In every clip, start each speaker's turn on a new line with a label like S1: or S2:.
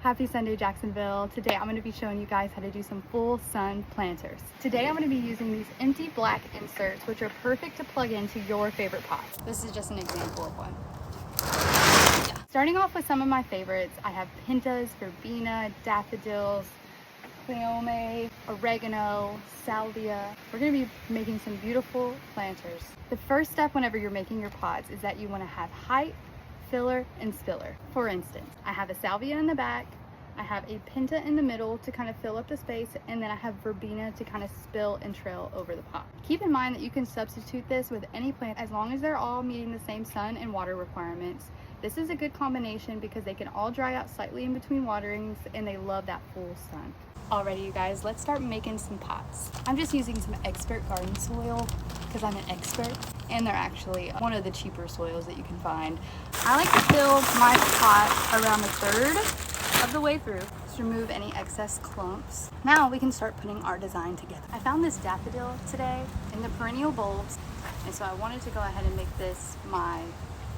S1: Happy Sunday, Jacksonville. Today I'm going to be showing you guys how to do some full sun planters. Today I'm going to be using these empty black inserts, which are perfect to plug into your favorite pots. This is just an example of one. Starting off with some of my favorites, I have pintas, verbena, daffodils, cleome, oregano, salvia. We're going to be making some beautiful planters. The first step whenever you're making your pots is that you want to have height, filler, and spiller. For instance, I have a salvia in the back, I have a pinta in the middle to kind of fill up the space, and then I have verbena to kind of spill and trail over the pot. Keep in mind that you can substitute this with any plant as long as they're all meeting the same sun and water requirements. This is a good combination because they can all dry out slightly in between waterings and they love that full sun. Alrighty, you guys, let's start making some pots. I'm just using some expert garden soil because I'm an expert, and they're actually one of the cheaper soils that you can find. I like to fill my pot around a third of the way through to remove any excess clumps. Now we can start putting our design together. I found this daffodil today in the perennial bulbs, and so I wanted to go ahead and make this my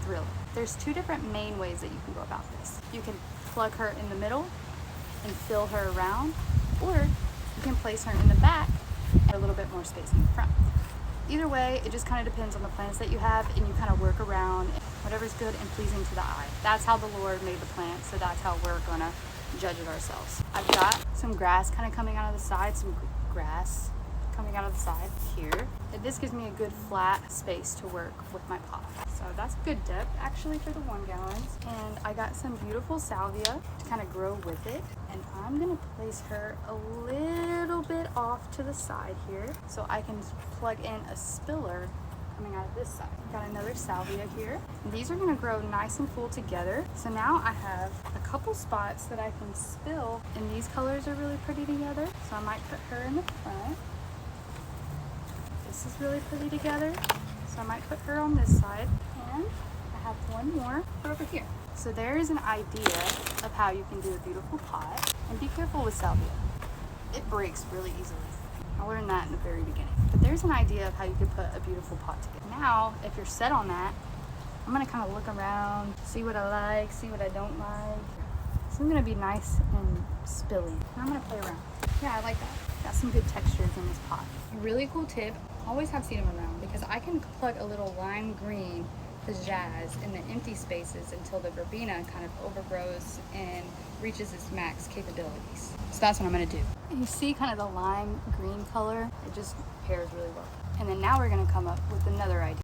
S1: thriller. There's two different main ways that you can go about this. You can plug her in the middle and fill her around, or you can place her in the back and a little bit more space in the front. Either way, it just kind of depends on the plants that you have, and you kind of work around whatever's good and pleasing to the eye. That's how the Lord made the plant, so that's how we're gonna judge it ourselves. I've got some grass kind of coming out of the side, some grass coming out of the side here. And this gives me a good flat space to work with my pot. So that's good depth actually for the 1 gallons. And I got some beautiful salvia to kind of grow with it. And I'm gonna place her a little bit off to the side here so I can plug in a spiller coming out of this side. Got another salvia here. And these are gonna grow nice and full together. So now I have a couple spots that I can spill, and these colors are really pretty together. So I might put her in the front. This is really pretty together, so I might put her on this side, and I have one more over here. So there is an idea of how you can do a beautiful pot, and be careful with salvia. It breaks really easily. I learned that in the very beginning. But there's an idea of how you could put a beautiful pot together. Now, if you're set on that, I'm gonna kind of look around, see what I like, see what I don't like. So I'm gonna be nice and spilly. And I'm gonna play around. Yeah, I like that. Got some good textures in this pot. A really cool tip, always have sedum around, because I can plug a little lime green pizzazz in the empty spaces until the verbena kind of overgrows and reaches its max capabilities. So that's what I'm gonna do. And you see kind of the lime green color, it just pairs really well. And then now we're gonna come up with another idea.